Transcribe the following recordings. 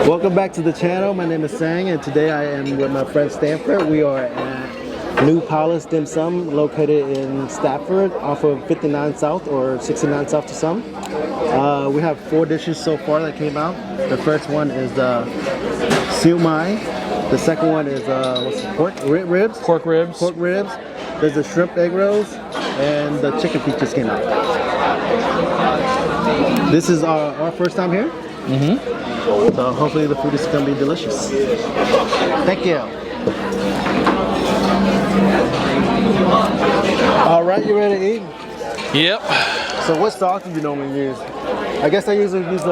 Welcome back to the channel. My name is Sang, and today I am with my friend Stanford. We are at New Palace Dim Sum, located in Stafford, off of 59 South or 69 South to some. We have 4 dishes so far that came out. The first one is the siu mai. The second one is pork ribs. Pork ribs. Pork ribs. There's the shrimp egg rolls, and the chicken feet just came out. This is our first time here. So hopefully the food is going to be delicious. Thank you. All right, you ready to eat? Yep. So what sauce do you normally use? I guess I usually use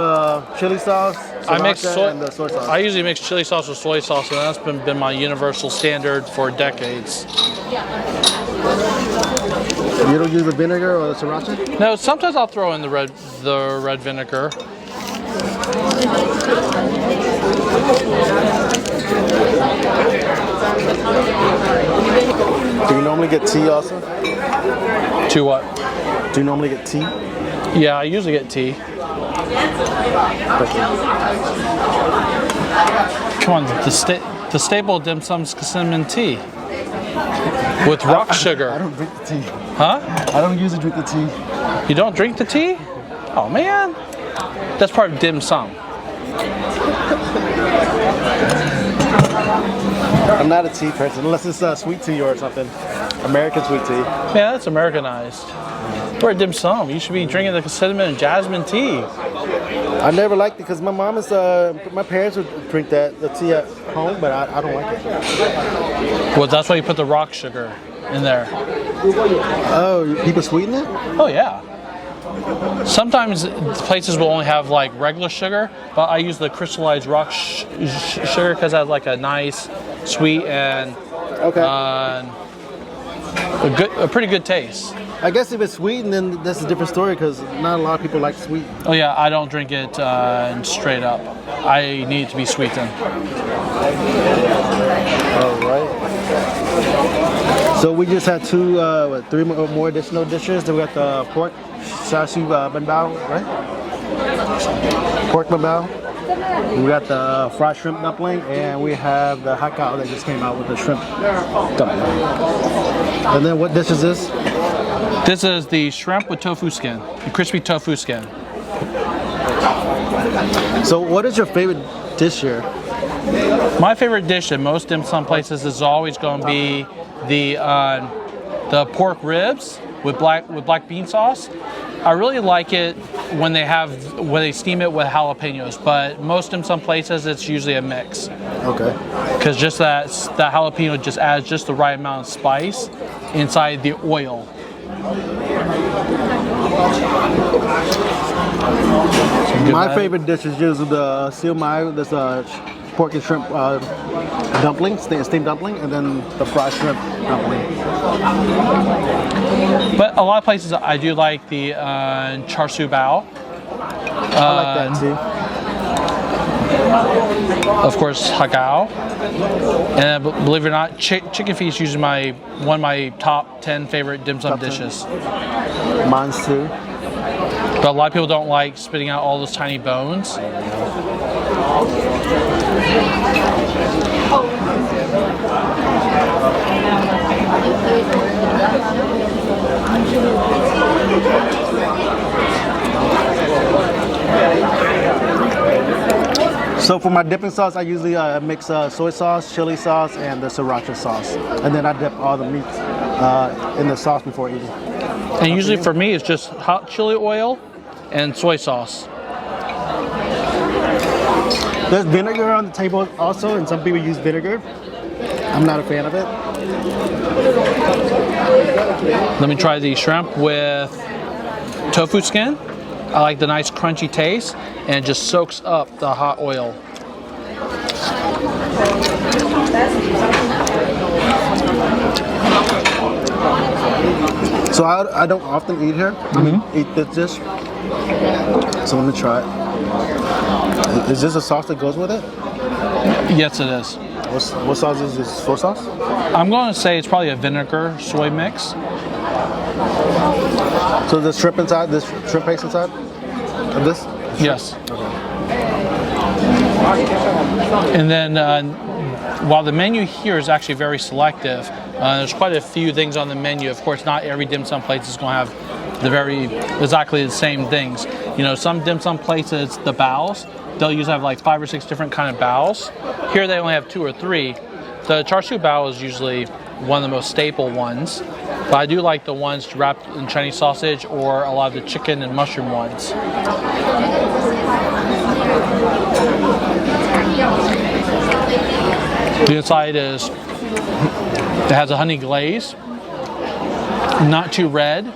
chili sauce, sriracha, and the soy sauce. I usually mix chili sauce with soy sauce, and that's been my universal standard for decades. You don't use the vinegar or the sriracha? No, sometimes I'll throw in the red vinegar. Do you normally get tea also? To what? Do you normally get tea? Yeah, I usually get tea. Come on, the staple dim sum's cinnamon tea with rock sugar. I don't drink the tea. Huh? I don't usually drink the tea. You don't drink the tea? Oh man, that's part of dim sum. I'm not a tea person unless it's sweet tea or something. American sweet tea. Yeah, that's Americanized. We're at dim sum. You should be drinking the cinnamon and jasmine tea. I never liked it because my mom is, my parents would drink the tea at home, but I don't like it. Well, that's why you put the rock sugar in there. Oh, people sweeten it? Oh yeah. Sometimes places will only have like regular sugar, but I use the crystallized rock sugar because it has like a nice, sweet and a pretty good taste. I guess if it's sweetened, then that's a different story because not a lot of people like sweet. Oh yeah, I don't drink it straight up. I need it to be sweetened. All right. So we just had 3 more additional dishes. Then we got the pork chashu ban bao, right? Pork ban bao. We got the fried shrimp dumpling, and we have the hakao that just came out with the shrimp dumpling. And then what dish is this? This is the shrimp with tofu skin, the crispy tofu skin. So what is your favorite dish here? My favorite dish in most dim sum places is always going to be the pork ribs with black bean sauce. I really like it when they steam it with jalapenos, but most dim sum places it's usually a mix. Okay. Because just that jalapeno just adds just the right amount of spice inside the oil. My favorite dish is usually the siu mai. There's a pork and shrimp dumpling, steamed dumpling, and then the fried shrimp dumpling. But a lot of places I do like the char siu bao. I like that too. Of course, hakao. And believe it or not, chicken feet is usually one of my top 10 favorite dim sum dishes. Mine's too. But a lot of people don't like spitting out all those tiny bones. So for my dipping sauce, I usually mix soy sauce, chili sauce, and the sriracha sauce. And then I dip all the meats in the sauce before eating. And usually for me, it's just hot chili oil and soy sauce. There's vinegar on the table also, and some people use vinegar. I'm not a fan of it. Let me try the shrimp with tofu skin. I like the nice crunchy taste, and it just soaks up the hot oil. So I don't often eat here. Eat this dish. So let me try it. Is this a sauce that goes with it? Yes, it is. What sauce is this? Soy sauce? I'm going to say it's probably a vinegar soy mix. So the shrimp inside, this shrimp paste inside of this? Yes. Okay. And then while the menu here is actually very selective, there's quite a few things on the menu. Of course, not every dim sum place is going to have exactly the same things. You know, some dim sum places, the baos, they'll usually have like 5 or 6 different kind of baos. Here they only have 2 or 3. The char siu bao is usually one of the most staple ones, but I do like the ones wrapped in Chinese sausage or a lot of the chicken and mushroom ones. The inside it has a honey glaze, not too red.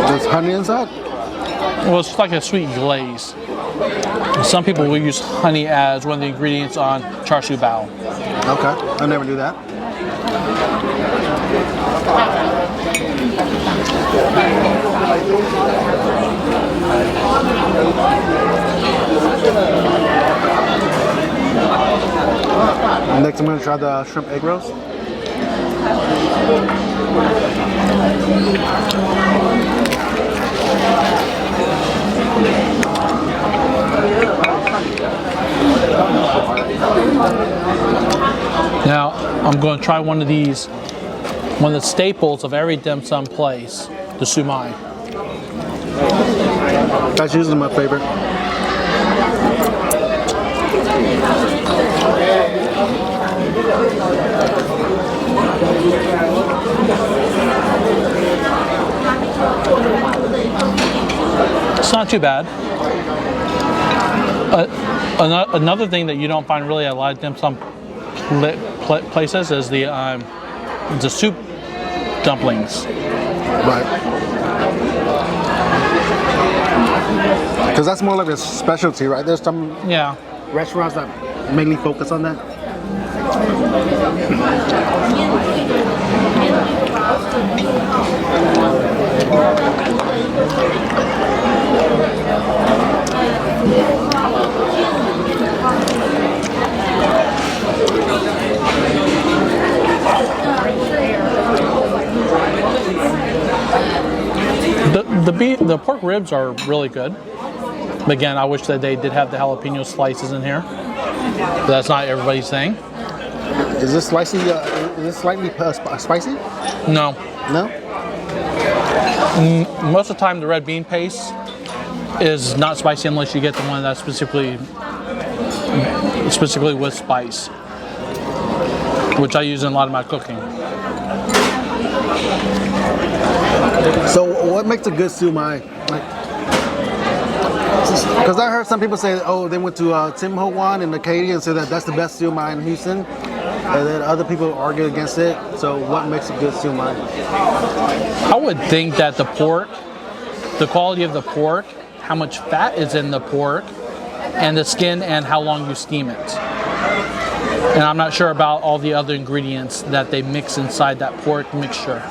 There's honey inside? Well, it's like a sweet glaze. Some people will use honey as one of the ingredients on char siu bao. Okay, I never knew that. Next, I'm going to try the shrimp egg roast. Now, I'm going to try one of these, one of the staples of every dim sum place, the siu mai. That's usually my favorite. It's not too bad. Another thing that you don't find really at a lot of dim sum places is the soup dumplings. Right. Because that's more like a specialty, right? There's some restaurants that mainly focus on that. The pork ribs are really good. Again, I wish that they did have the jalapeno slices in here. But that's not everybody's thing. Is this spicy? Is this slightly spicy? No. No? Most of the time, the red bean paste is not spicy unless you get the one that's specifically with spice, which I use in a lot of my cooking. So, what makes a good siu mai? Because I heard some people say, oh, they went to Tim Ho Wan in Acadia and said that that's the best siu mai in Houston. And then other people argue against it. So what makes a good siu mai? I would think that the pork, the quality of the pork, how much fat is in the pork, and the skin and how long you steam it. And I'm not sure about all the other ingredients that they mix inside that pork mixture.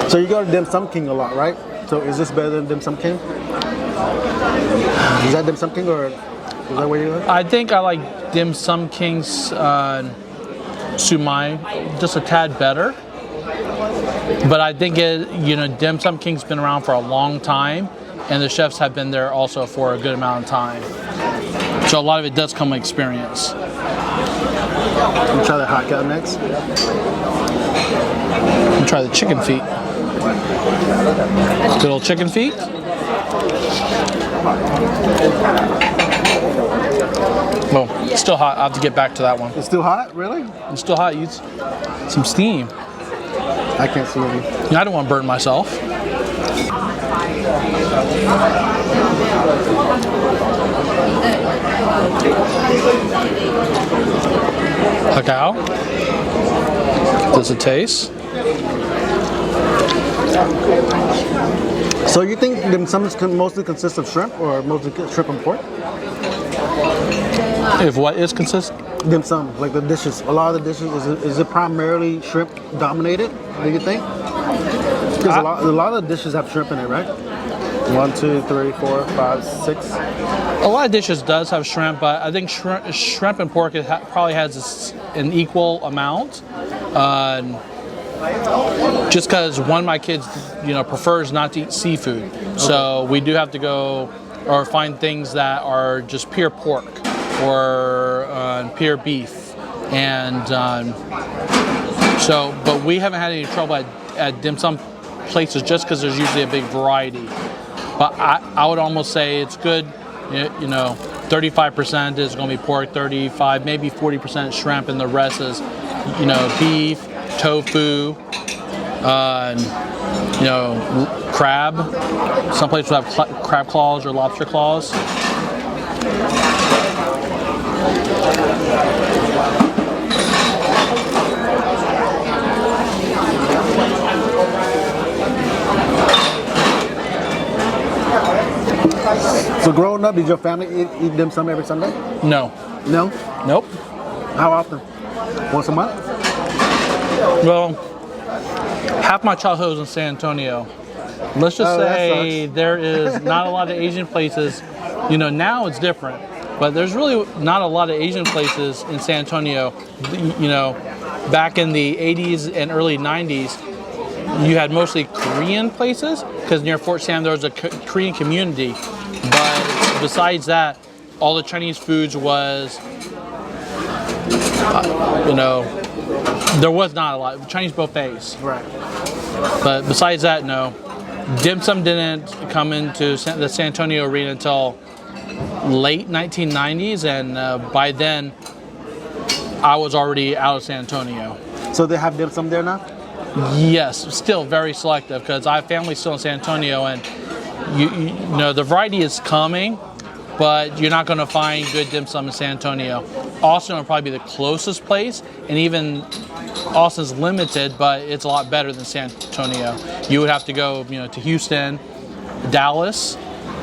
So you go to Dim Sum King a lot, right? So is this better than Dim Sum King? Is that Dim Sum King or is that where you are? I think I like Dim Sum King's siu mai just a tad better. But I think Dim Sum King's been around for a long time, and the chefs have been there also for a good amount of time. So a lot of it does come with experience. We'll try the hot cow next. We'll try the chicken feet. Good old chicken feet. Oh, it's still hot. I have to get back to that one. It's still hot? Really? It's still hot. Use some steam. I can't see any. I don't want to burn myself. Cacao. Does it taste? So you think dim sums mostly consist of shrimp or mostly shrimp and pork? If what is consist? Dim sum, like the dishes. A lot of the dishes, is it primarily shrimp dominated, do you think? Because a lot of the dishes have shrimp in it, right? 1, 2, 3, 4, 5, 6. A lot of dishes does have shrimp, but I think shrimp and pork probably has an equal amount. Just because one of my kids, prefers not to eat seafood, so we do have to go or find things that are just pure pork or pure beef, and but we haven't had any trouble at dim sum places just because there's usually a big variety. But I would almost say it's good, 35% is going to be pork, 35, maybe 40% shrimp, and the rest is, beef, tofu, crab. Some places have crab claws or lobster claws. So growing up, did your family eat dim sum every Sunday? No. No? Nope. How often? Once a month? Well, half my childhood was in San Antonio. Let's just say there is not a lot of Asian places. Now it's different, but there's really not a lot of Asian places in San Antonio. Back in the 80s and early 90s, you had mostly Korean places because near Fort Sam there was a Korean community. But besides that, all the Chinese foods was, there was not a lot. Chinese buffets. Right. But besides that, no. Dim sum didn't come into the San Antonio arena until late 1990s, and by then, I was already out of San Antonio. So they have dim sum there now? Yes, still very selective because I have family still in San Antonio, and the variety is coming, but you're not going to find good dim sum in San Antonio. Austin will probably be the closest place, and even Austin's limited, but it's a lot better than San Antonio. You would have to go, to Houston, Dallas,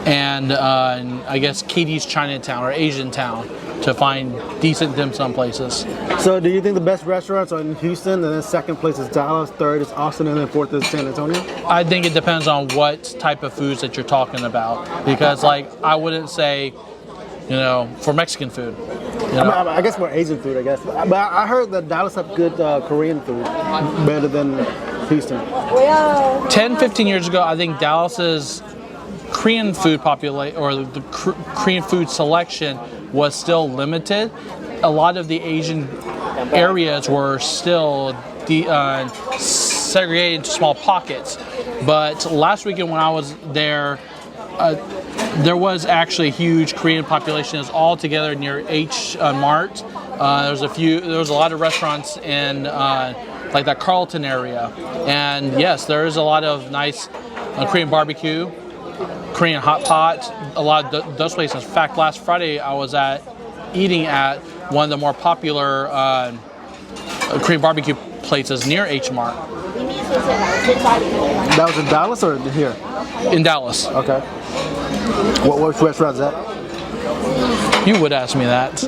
and I guess Katie's Chinatown or Asian Town to find decent dim sum places. So do you think the best restaurants are in Houston, and then second place is Dallas, third is Austin, and then fourth is San Antonio? I think it depends on what type of foods that you're talking about, because I wouldn't say, for Mexican food. I guess more Asian food, I guess. But I heard that Dallas have good Korean food, better than Houston. 10, 15 years ago, I think Dallas's Korean food the Korean food selection was still limited. A lot of the Asian areas were still segregated into small pockets. But last weekend when I was there, there was actually a huge Korean population. It was all together near H Mart. There was a lot of restaurants in like that Carlton area. And yes, there is a lot of nice Korean barbecue, Korean hot pot, a lot of those places. In fact, last Friday I was eating at one of the more popular Korean barbecue places near H Mart. That was in Dallas or here? In Dallas. Okay. What restaurant is that? You would ask me that.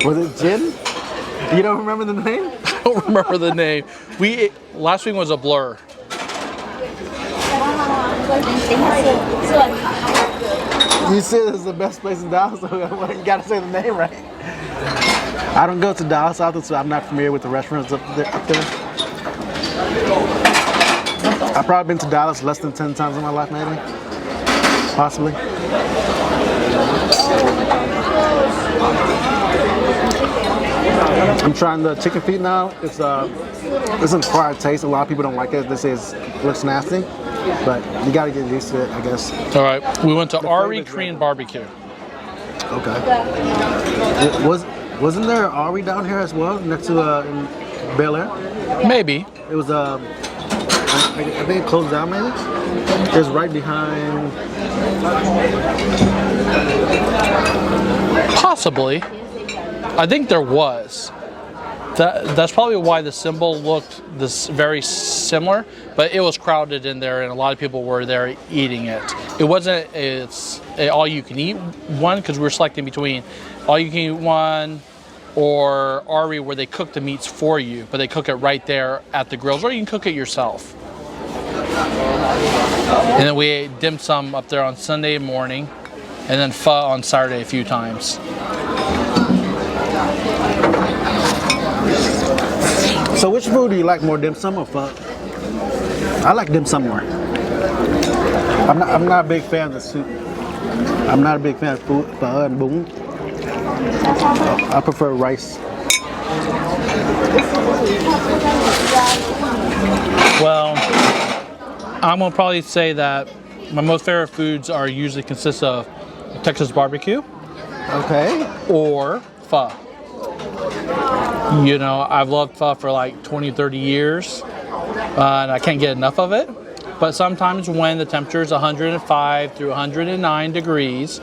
Was it Jin? You don't remember the name? I don't remember the name. Last week was a blur. You said this is the best place in Dallas, so you gotta say the name right. I don't go to Dallas often, so I'm not familiar with the restaurants up there. I've probably been to Dallas less than 10 times in my life, maybe. Possibly. I'm trying the chicken feet now. It's an acquired taste. A lot of people don't like it. They say it looks nasty, but you gotta get used to it, I guess. All right, we went to Ari Korean Barbecue. Okay. Wasn't there an Ari down here as well, next to in Bel Air? Maybe. It was I think it closed down maybe? It was right behind. Possibly. I think there was. That's probably why the symbol looked very similar, but it was crowded in there and a lot of people were there eating it. It wasn't all you can eat one because we were selecting between all you can eat one or Ari where they cook the meats for you, but they cook it right there at the grills, or you can cook it yourself. And then we ate dim sum up there on Sunday morning, and then pho on Saturday a few times. So which food do you like more, dim sum or pho? I like dim sum more. I'm not a big fan of the soup. I'm not a big fan of food, pho and bún. I prefer rice. Well, I'm gonna probably say that my most favorite foods are usually consist of Texas barbecue Okay. or pho. You know, I've loved pho for like 20, 30 years, and I can't get enough of it. But sometimes when the temperature is 105 through 109 degrees,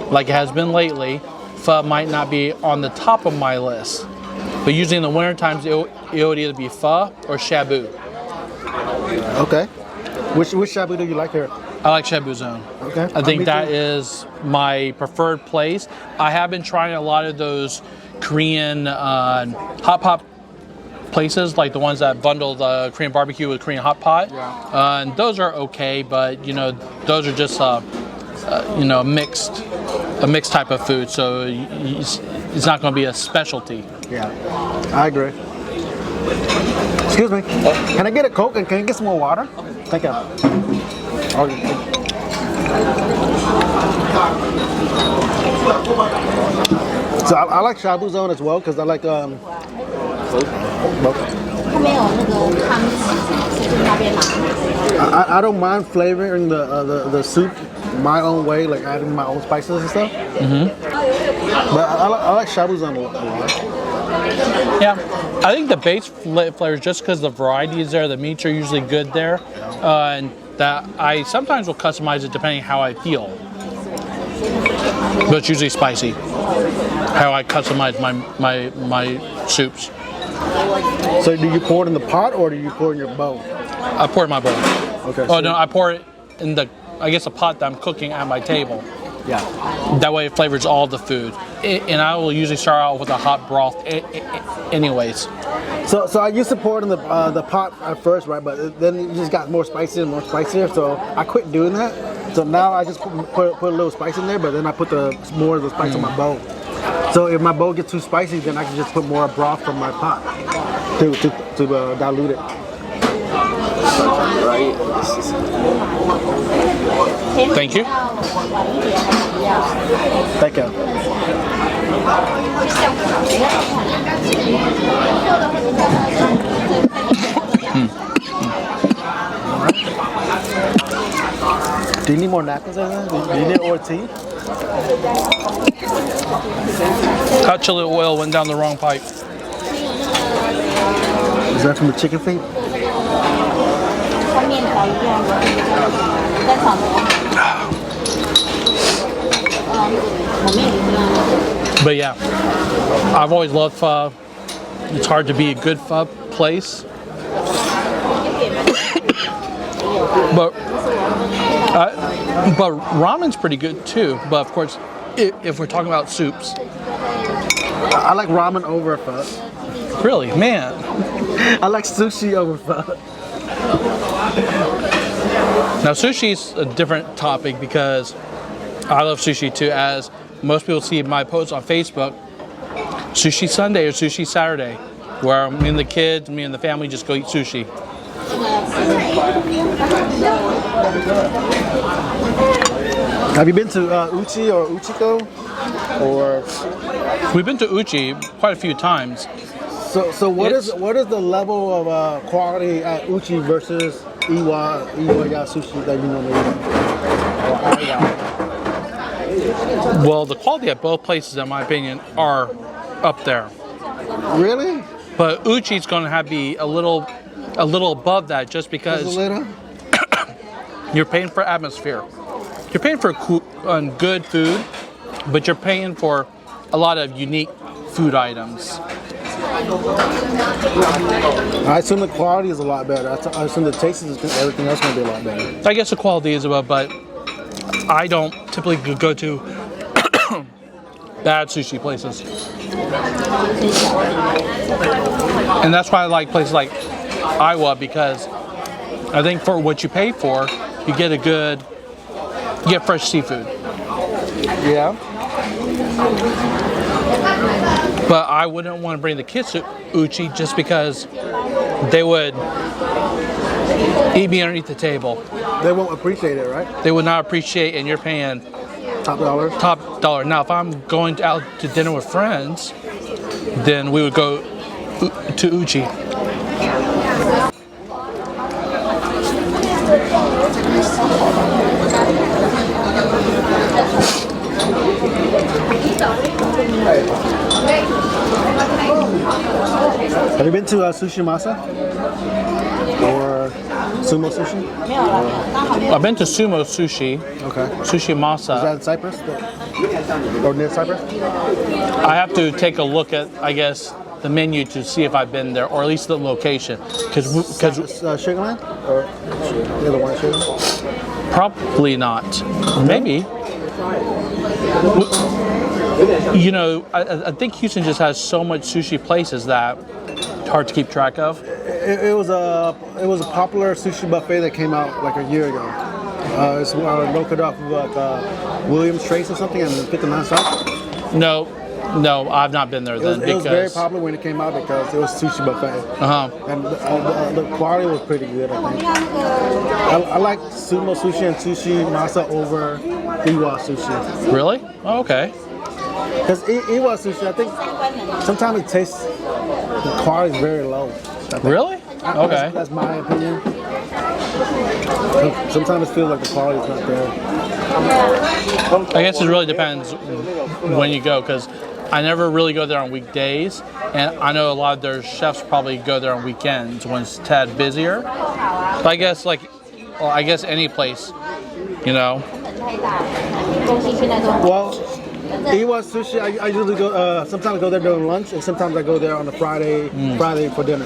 like it has been lately, pho might not be on the top of my list. But usually in the winter times, it would either be pho or shabu. Okay. Which shabu do you like here? I like Shabu Zone. Okay. I think Me that too. is my preferred place. I have been trying a lot of those Korean hot pot places, like the ones that bundle the Korean barbecue with Korean hot pot. Yeah. And those are okay, but you know, those are just you know, a mixed type of food. So it's not going to be a specialty. Yeah. I agree. Excuse me. Can I get a Coke and can you get some more water? Thank you. So I like Shabu Zone as well because I like 它没有那个汤匙，是那边拿。 I don't mind flavoring the soup my own way, like adding my own spices and stuff. But I like Shabu Zone a lot. Yeah, I think the base flavors, just because the variety is there, the meats are usually good there, and that I sometimes will customize it depending how I feel. But it's usually spicy. How I customize my soups. So do you pour it in the pot or do you pour it in your bowl? I pour it in my bowl. Okay. Oh no, I pour it in the, I guess, a pot that I'm cooking at my table. Yeah. That way it flavors all the food. And I will usually start out with a hot broth anyways. So I used to pour it in the pot at first, right? But then it just got more spicier and more spicier. So I quit doing that. So now I just put a little spice in there, but then I put more of the spice in my bowl. So if my bowl gets too spicy, then I can just put more broth from my pot to dilute it. Thank you. Thank you. Do you need more napkins or anything? Do you need more tea? Hot chili oil went down the wrong pipe. Is that from the chicken feet? 像面条一样的，在炒的。炒面一样。 But yeah, I've always loved pho. It's hard to be a good pho place. but ramen's pretty good too. But of course, if we're talking about soups. I like ramen over pho. Really, man. I like sushi over pho. Now sushi's a different topic because I love sushi too, as most people see my posts on Facebook, Sushi Sunday or Sushi Saturday, where me and the kids, me and the family just go eat sushi. Have you been to Uchi or Uchiko? Or We've been to Uchi quite a few times. so what is the level of quality at Uchi versus Iwa sushi that you normally eat? Or Aiwa? Well, the quality at both places, in my opinion, are up there. Really? But Uchi's going to have to be a little above that, just Just a because little? you're paying for atmosphere. You're paying for good food, but you're paying for a lot of unique food items. I assume the quality is a lot better. I assume the taste is everything else going to be a lot better. I guess the quality is above, but I don't typically go to bad sushi places. And that's why I like places like Iowa, because I think for what you pay for, you get fresh seafood. Yeah. But I wouldn't want to bring the kids to Uchi just because they would eat me underneath the table. They won't appreciate it, right? They would not appreciate, and you're paying Top dollar. top dollar. Now, if I'm going out to dinner with friends, then we would go to Uchi. Have you been to Sushi Masa? Or Sumo Sushi? I've been to Sumo Sushi, Okay. Sushi Is Masa. that in Cyprus? Or near Cyprus? I have to take a look at, I guess, the menu to see if I've been there, or at least the location. Because Sugarland? Or the other one, Sugarland? probably not. Maybe. You know, I think Houston just has so much sushi places that it's hard to keep track of. It was a popular sushi buffet that came out like a year ago. It's located off of like Williams Trace or something and 59 South. No, I've not been there then. It was very popular when it came out because it was sushi buffet. And the quality was pretty good, I think. I like Sumo Sushi and Sushi Masa over Iwa Sushi. Really? Oh, okay. Because Iwa Sushi, I think sometimes it tastes, the quality is very low. Really? Okay. That's my opinion. Sometimes it feels like the quality is not there. I guess it really depends when you go, because I never really go there on weekdays, and I know a lot of their chefs probably go there on weekends when it's a tad busier. But I guess any place, you know. Well, Iwa Sushi, I usually go, sometimes I go there during lunch, and sometimes I go there on a Friday for dinner.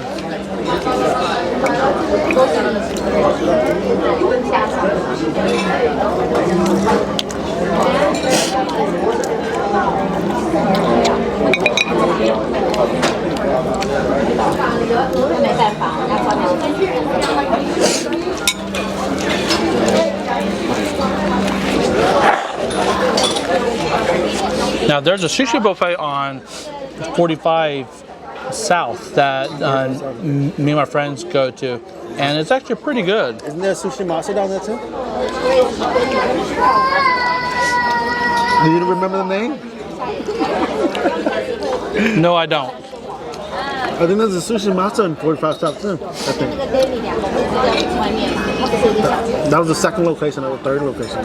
Now, there's a sushi buffet on 45 South that me and my friends go to, and it's actually pretty good. Isn't there Sushi Masa down there too? Do you remember the name? No, I don't. I think there's a Sushi Masa in 45 South too, I think. That was the second location or the third location.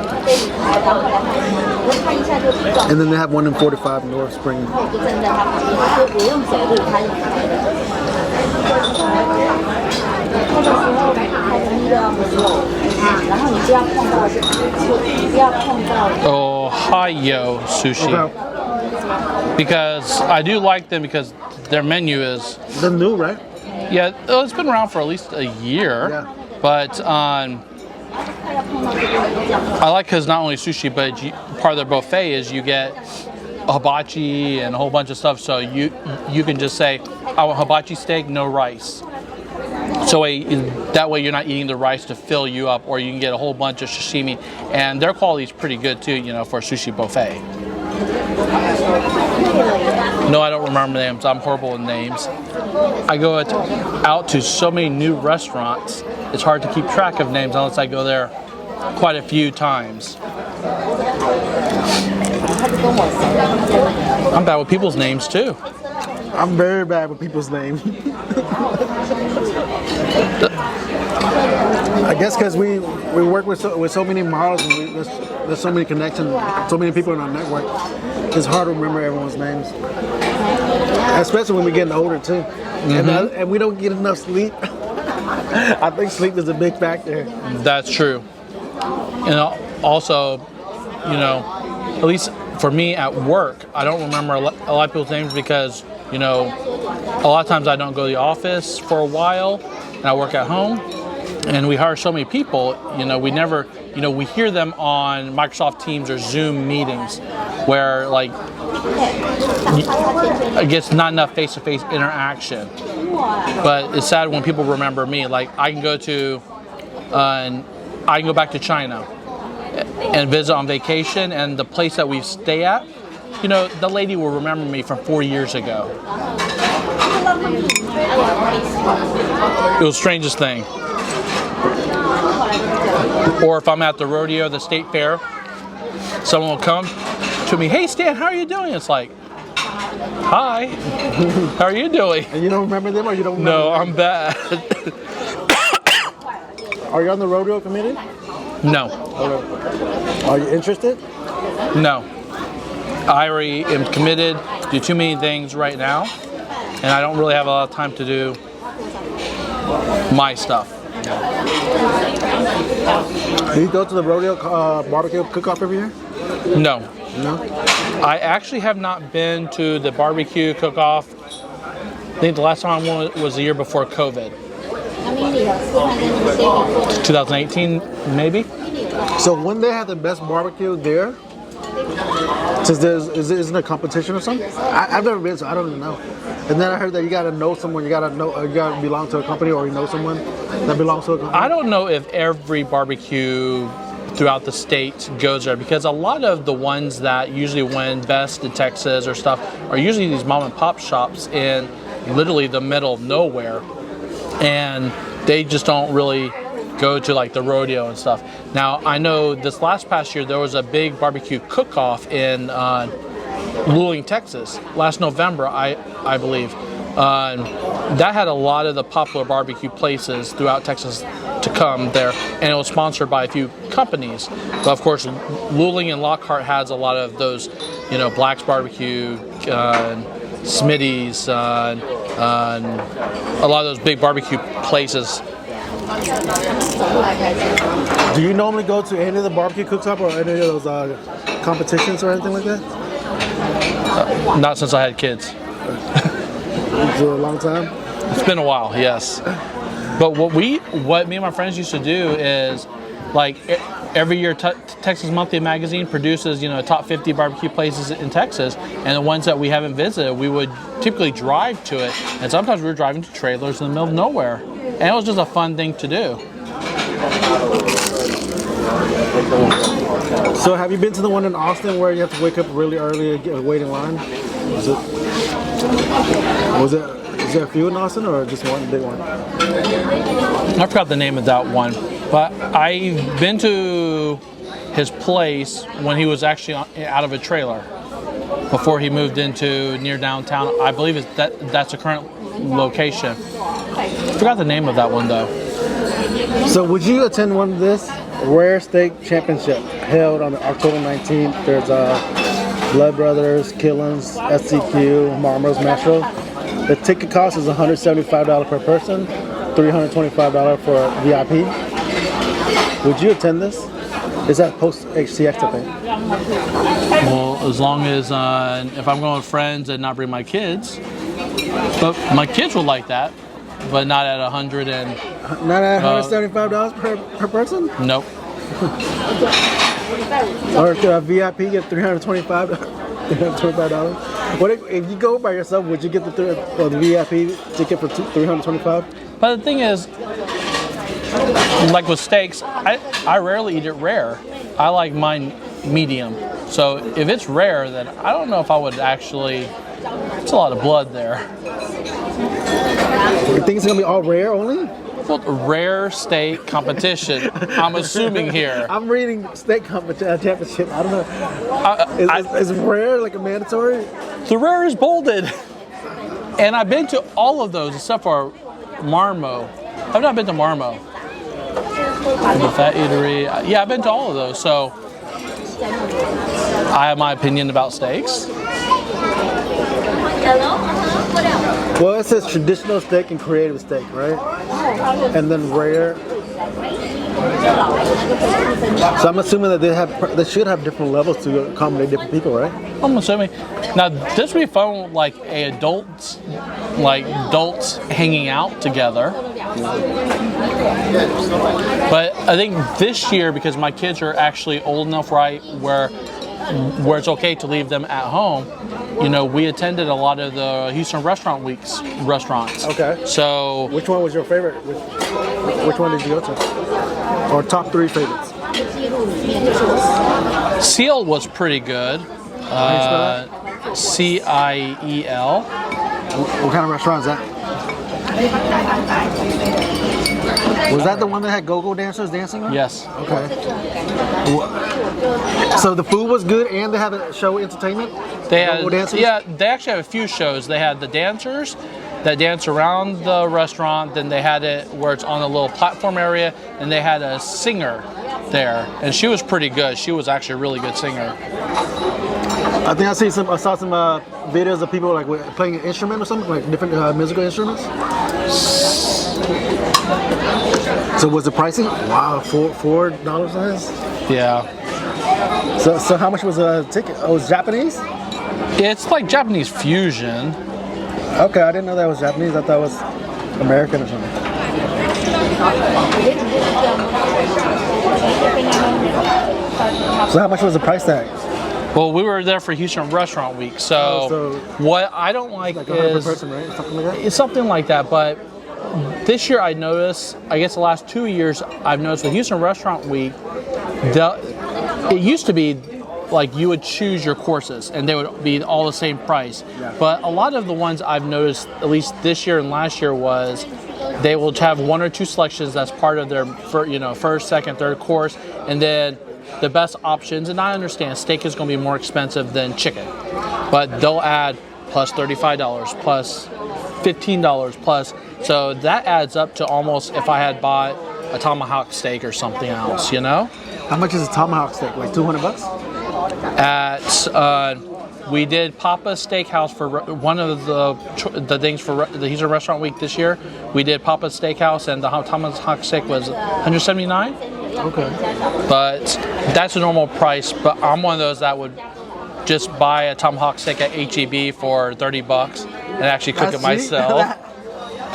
And then they have one in 45 North Spring. Ohio Sushi. Okay. Because I do like them because their menu is, They're new, right? yeah, it's been around for at least a year. Yeah. But I like because not only sushi, but part of their buffet is you get hibachi and a whole bunch of stuff. So you can just say, I want hibachi steak, no rice. So that way you're not eating the rice to fill you up, or you can get a whole bunch of sashimi. And their quality is pretty good too, you know, for a sushi buffet. No, I don't remember names. I'm horrible with names. I go out to so many new restaurants, it's hard to keep track of names unless I go there quite a few times. I'm bad with people's names too. I'm very bad with people's names. I guess because we work with so many models and there's so many connections, so many people in our network. It's hard to remember everyone's names, especially when we're getting older too. And we don't get enough sleep. I think sleep is a big factor. That's true. And also, you know, at least for me at work, I don't remember a lot of people's names because, you know, a lot of times I don't go to the office for a while and I work at home. And we hire so many people, you know, we never, you know, we hear them on Microsoft Teams or Zoom meetings where, like, I guess not enough face-to-face interaction. But it's sad when people remember me. Like, I can go back to China and visit on vacation, and the place that we stay at, you know, the lady will remember me from 4 years ago. It was the strangest thing. Or if I'm at the rodeo, the state fair, someone will come to me, hey Stan, how are you doing? It's like, hi, how are you doing? And you don't remember them, or you don't remember No, them? I'm bad. Are you on the rodeo committee? No, Are you interested? no. I already am committed, do too many things right now, and I don't really have a lot of time to do my stuff. Do you go to the rodeo barbecue cook-off every year? No. No? I actually have not been to the barbecue cook-off. I think the last time I went was the year before COVID. 2018, maybe? So when they have the best barbecue there, since isn't there a competition or something? I've never been, so I don't even know. And then I heard that you gotta know someone, you gotta belong to a company, or you know someone that belongs to a company. I don't know if every barbecue throughout the state goes there, because a lot of the ones that usually win best in Texas or stuff are usually these mom and pop shops in literally the middle of nowhere, and they just don't really go to like the rodeo and stuff. Now I know this past year there was a big barbecue cook-off in Luling, Texas, last November, I believe. That had a lot of the popular barbecue places throughout Texas to come there, and it was sponsored by a few companies. But of course, Luling and Lockhart has a lot of those, you know, Black's Barbecue, Smitty's, a lot of those big barbecue places. Do you normally go to any of the barbecue cook-off or any of those competitions or anything like that? Not since I had kids. For a long time? It's been a while, yes. But what me and my friends used to do is, like, every year Texas Monthly Magazine produces, you know, top 50 barbecue places in Texas, and the ones that we haven't visited, we would typically drive to it, and sometimes we were driving to trailers in the middle of nowhere, and it was just a fun thing to do. So have you been to the one in Austin where you have to wake up really early and wait in line? Is there a few in Austin, or just one big one? I forgot the name of that one, but I've been to his place when he was actually out of a trailer before he moved into near downtown. I believe that's the current location. I forgot the name of that one though. So would you attend one of this Rare Steak Championship held on October 19th? There's Blood Brothers, Killings, SCQ, Marmo's Metro. The ticket cost is $175 per person, $325 for VIP. Would you attend this? Is that post HCX, I think? Well, as long as if I'm going with friends and not bring my kids, but my kids will like that, but not at Not at $175 per person? Nope. Or to a VIP get $325? What if you go by yourself? Would you get the VIP ticket for $325? But the thing is, like with steaks, I rarely eat it rare. I like mine medium. So if it's rare, then I don't know if I would actually. It's a lot of blood there. You think it's gonna be all rare only? Well, rare steak competition. I'm assuming here. I'm reading steak championship. I don't know. Is rare like a mandatory? The rare is bolded, and I've been to all of those except for Marmo. I've not been to Marmo. The Fat Eatery. Yeah, I've been to all of those. So I have my opinion about steaks. Well, it says traditional steak and creative steak, right? And then rare. So I'm assuming that they should have different levels to accommodate different people, right? I'm assuming. Now, this would be fun, like adults hanging out together. But I think this year, because my kids are actually old enough, right, where it's okay to leave them at home, you know, we attended a lot of the Houston Restaurant Week's restaurants. Okay. So, which one was your favorite? Which one did you go to? Or top 3 favorites? Seal was pretty good. CIEL. What kind of restaurant is that? Was that the one that had go-go dancers dancing on? Yes. Okay. So the food was good, and they had a show entertainment. They had, go-go dancers? yeah, they actually have a few shows. They had the dancers that dance around the restaurant. Then they had it where it's on a little platform area, and they had a singer there, and she was pretty good. She was actually a really good singer. I think I saw some videos of people like playing an instrument or something, like different musical instruments. So was it pricey? Wow, $4 size. Yeah. So how much was a ticket? Oh, it was Japanese? It's like Japanese fusion. Okay, I didn't know that was Japanese. I thought it was American or something. So how much was the price tag? Well, we were there for Houston Restaurant Week, so what I don't like Like is per person, right? Something like that? it's something like that. But this year I noticed, I guess the last 2 years, I've noticed with Houston Restaurant Week, it used to be like you would choose your courses and they would be all the same price. Yeah. But a lot of the ones I've noticed, at least this year and last year, was they will have one or two selections that's part of their first, second, third course, and then the best options. And I understand steak is going to be more expensive than chicken, but they'll add plus $35, plus $15, plus. So that adds up to almost, if I had bought a tomahawk steak or something else, you know? How much is a tomahawk steak? Like $200? We did Papa's Steakhouse for one of the things for the Houston Restaurant Week this year. We did Papa's Steakhouse, and the tomahawk steak was $179. Okay. But that's a normal price. But I'm one of those that would just buy a tomahawk steak at HEB for $30 and actually cook it myself.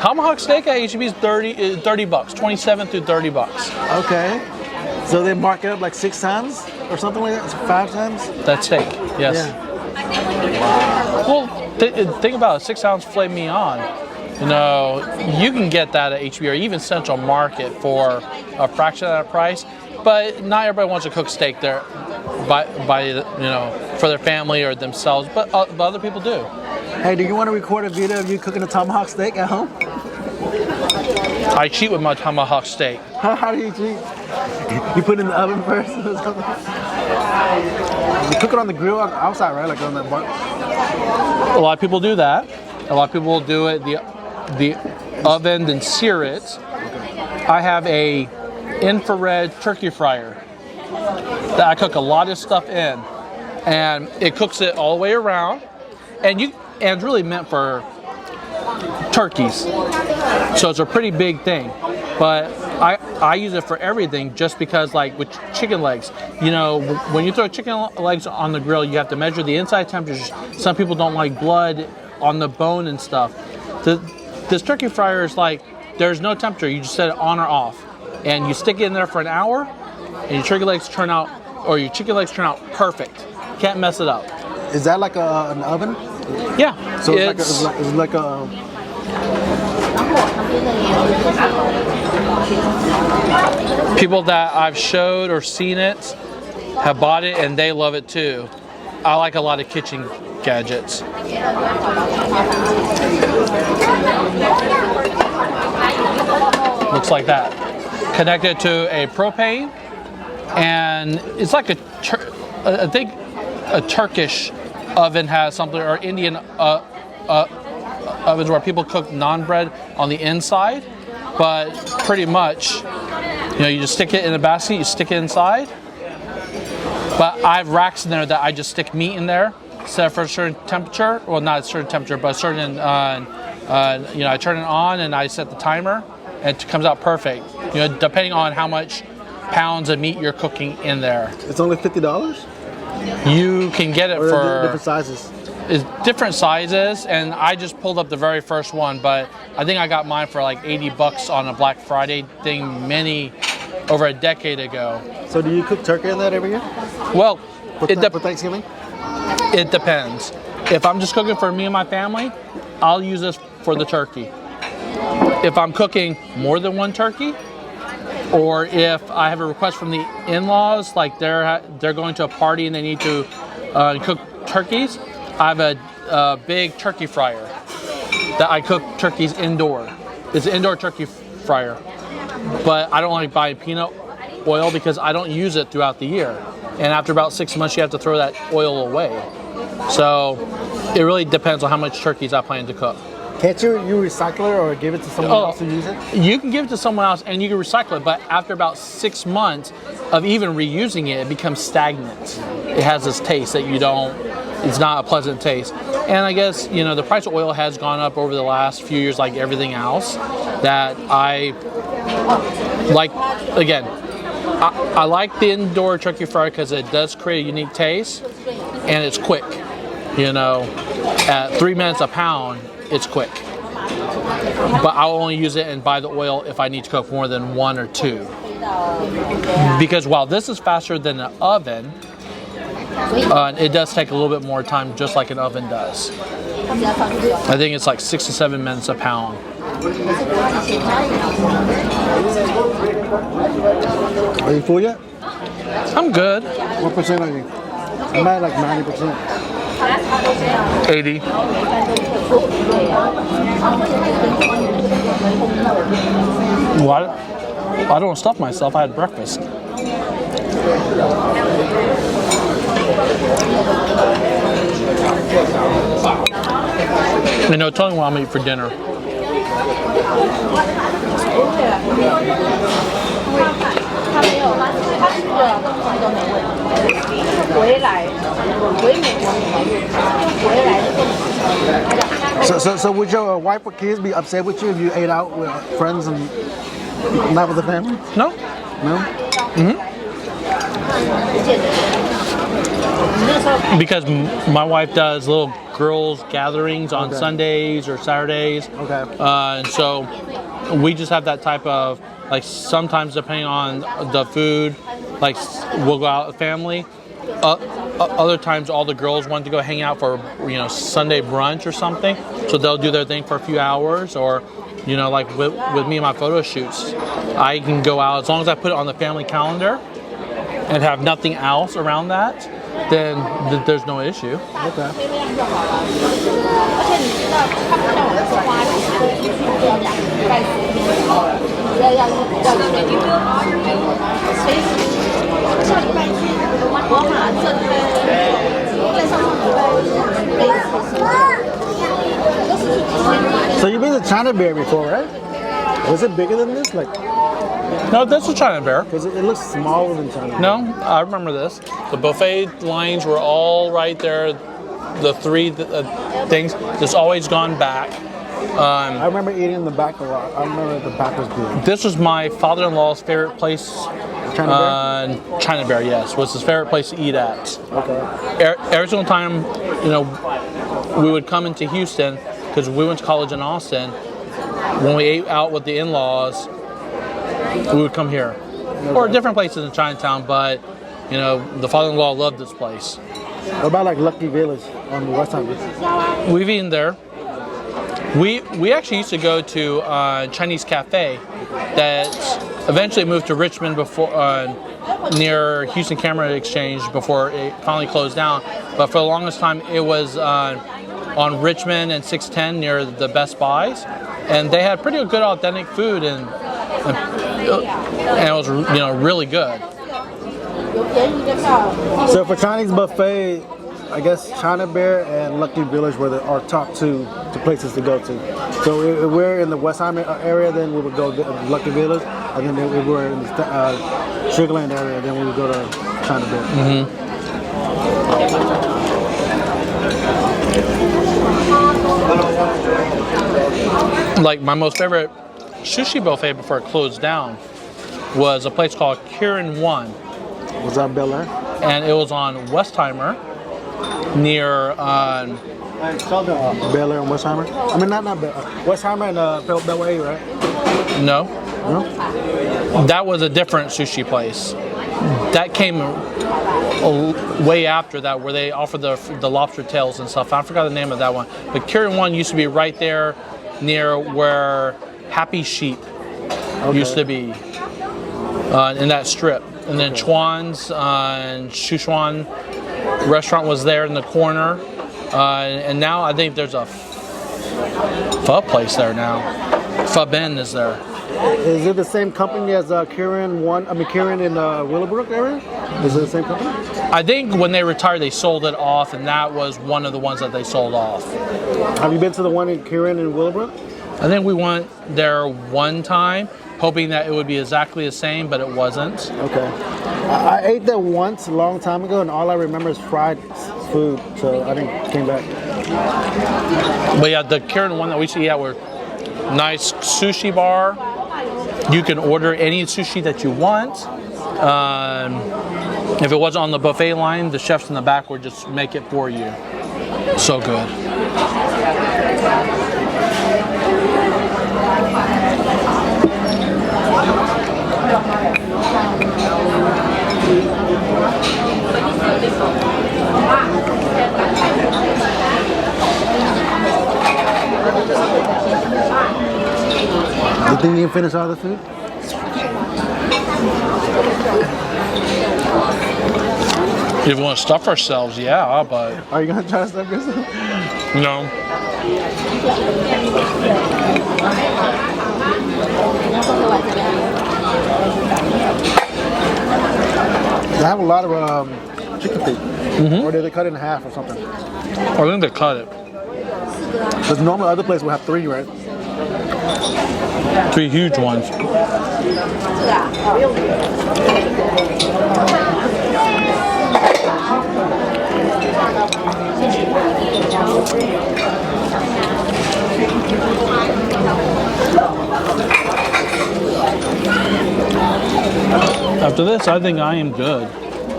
Tomahawk steak at HEB is $30, 27 to $30. Okay. So they mark it up like 6 times or something like that? 5 times? That steak, yes. Yeah. Well, think about it, 6-ounce filet mignon. You know, you can get that at HEB or even Central Market for a fraction of that price. But not everybody wants to cook steak there, for their family or themselves. But other people do. Hey, do you want to record a video of you cooking a tomahawk steak at home? I cheat with my tomahawk steak. How do you cheat? You put it in the oven first or something? You cook it on the grill outside, right? Like on the bar? A lot of people do that. A lot of people will do it the oven and sear it. I have a infrared turkey fryer that I cook a lot of stuff in, and it cooks it all the way around, and it's really meant for turkeys, so it's a pretty big thing. But I use it for everything, just because, like with chicken legs, when you throw chicken legs on the grill, you have to measure the inside temperatures. Some people don't like blood on the bone and stuff. This turkey fryer is like, there's no temperature. You just set it on or off, and you stick it in there for an hour, and your chicken legs turn out perfect. Can't mess it up. Is that like an oven? Yeah. So it's like a people that I've showed or seen it have bought it, and they love it too. I like a lot of kitchen gadgets. Looks like that. Connected to a propane, and it's like I think a Turkish oven has something, or Indian ovens where people cook naan bread on the inside, but pretty much, you just stick it in a basket, you stick it inside. But I have racks in there that I just stick meat in there, set for a certain temperature. Well, not a certain temperature, but a certain, I turn it on and I set the timer, and it comes out perfect. Depending on how much pounds of meat you're cooking in there. It's only $50? You can get it for different sizes. It's different sizes, and I just pulled up the very first one, but I think I got mine for like $80 on a Black Friday thing over a decade ago. So do you cook turkey in that every year? Well, for Thanksgiving? It depends. If I'm just cooking for me and my family, I'll use this for the turkey. If I'm cooking more than one turkey, or if I have a request from the in-laws, like they're going to a party and they need to cook turkeys, I have a big turkey fryer that I cook turkeys indoor. It's an indoor turkey fryer. but I don't like buying peanut oil because I don't use it throughout the year. And after about 6 months, you have to throw that oil away. So it really depends on how much turkeys I plan to cook. Can't you recycle it or give it to someone else to use it? You can give it to someone else and you can recycle it, but after about 6 months of even reusing it, it becomes stagnant. It has this taste that it's not a pleasant taste. And I guess, the price of oil has gone up over the last few years like everything else that I like. Again, I like the indoor turkey fryer because it does create a unique taste and it's quick. At 3 minutes a pound, it's quick. But I'll only use it and buy the oil if I need to cook more than 1 or 2. Because while this is faster than an oven, it does take a little bit more time, just like an oven does. I think it's like 6 to 7 minutes a pound. Are you full yet? I'm good. What percent are you? I'm at like 90%. 80. What? I don't stuff myself. I had breakfast. Tell me what I'm eating for dinner. So would your wife or kids be upset with you if you ate out with friends and not with the family? No. No? Because my wife does little girls gatherings on Sundays or Saturdays. Okay. And so we just have that type of, like, sometimes depending on the food, like we'll go out with family. Other times all the girls want to go hang out for, Sunday brunch or something. So they'll do their thing for a few hours, or, like with me and my photo shoots, I can go out as long as I put it on the family calendar and have nothing else around that, then there's no issue. Okay. So you've been to China Bear before, right? Was it bigger than this? No, this is China Bear. Because it looks smaller than China Bear. No, I remember this. The buffet lines were all right there. The three things, it's always gone back. I remember eating in the back a lot. I remember the back was good. This was my father-in-law's favorite place. China Bear? China Bear, yes, was his favorite place to eat at. Okay. Every single time, we would come into Houston, because we went to college in Austin. When we ate out with the in-laws, we would come here. Okay. Or different places in Chinatown, but, the father-in-law loved this place. What about like Lucky Village on the West Side? We've eaten there. We actually used to go to a Chinese cafe that eventually moved to Richmond before near Houston Camera Exchange before it finally closed down. But for the longest time, it was on Richmond and 610 near the Best Buys, and they had pretty good authentic food and it was really good. So for Chinese buffet, I guess China Bear and Lucky Village were our top two places to go to. So if we're in the Westheimer area, then we would go to Lucky Village, and then if we're in the Sugar Land area, then we would go to China Bear. Like my most favorite sushi buffet before it closed down was a place called Kirin One. Was that Bel Air? And it was on Westheimer near Bel Air and Westheimer? I mean, not Bel Air. Westheimer and Bel Air, right? No. No? That was a different sushi place. That came way after that, where they offer the lobster tails and stuff. I forgot the name of that one. But Kirin One used to be right there near where Happy Sheep used to be in that strip. And then Chuan's and Sichuan restaurant was there in the corner. And now I think there's a pho place there now. Pho Ben is there. Is it the same company as Kieran in Willowbrook area? Is it the same company? I think when they retired, they sold it off, and that was one of the ones that they sold off. Have you been to the one in Kieran in Willowbrook? I think we went there one time, hoping that it would be exactly the same, but it wasn't. Okay. I ate there once a long time ago, and all I remember is fried food, so I didn't came back. But yeah, the Kieran one that we see at were nice sushi bar. You can order any sushi that you want. If it wasn't on the buffet line, the chefs in the back would just make it for you. So good. You think you can finish all the food? If we want to stuff ourselves, yeah, but Are you gonna try to stuff yourself? no. They have a lot of chicken feet. Or did they cut it in half or something? I think they cut it. Because normally other places will have 3, right? 3 huge ones. After this, I think I am good.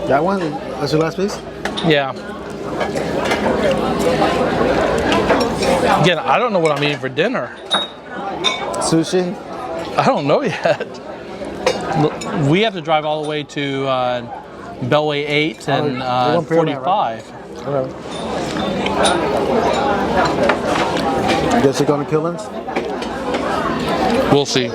That one? That's your last piece? Yeah. Again, I don't know what I'm eating for dinner. Sushi? I don't know yet. We have to drive all the way to Beltway 8 and 45. Okay. Guess you're going to Killins? We'll see.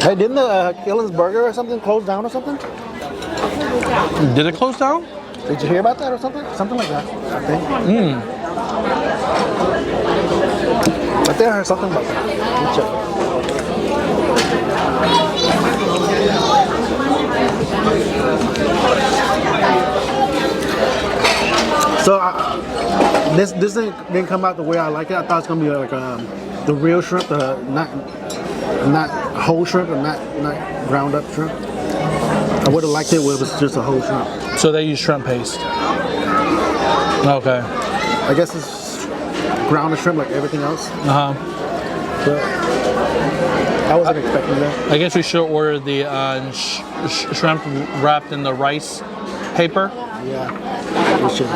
Hey, didn't the Killins Burger or something close down or something? Did it close down? Did you hear about that or something? Something like that, I think. I think I heard something about that. Let me check. So this didn't come out the way I like it. I thought it was gonna be like the real shrimp, not whole shrimp and not ground up shrimp. I would have liked it if it was just a whole shrimp. So they use shrimp paste. Okay. I guess it's ground shrimp like everything else. But I wasn't expecting that. I guess we should order the shrimp wrapped in the rice paper. Yeah, we should.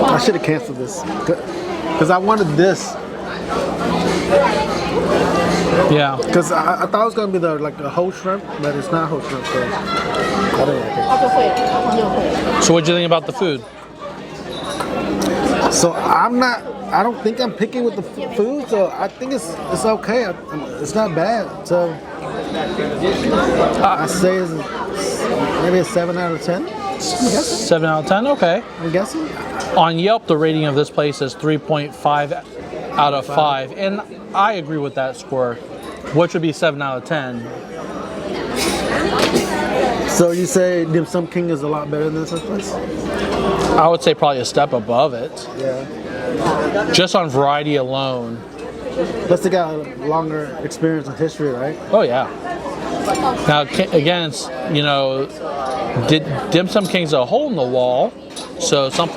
I should have canceled this because I wanted this. Yeah. Because I thought it was gonna be like a whole shrimp, but it's not whole shrimp, so I didn't like it. So what do you think about the food? So I don't think I'm picky with the food, so I think it's okay. It's not bad. So I say it's maybe a 7 out of 10. 7 out of 10. Okay. I'm guessing. On Yelp, the rating of this place is 3.5 out of 5, and I agree with that score. What should be 7 out of 10? So you say Dim Sum King is a lot better than this place? I would say probably a step above it, Yeah. just on variety alone. Plus they got a longer experience and history, right? Oh yeah. Now again, it's, Dim Sum King's a hole in the wall, so some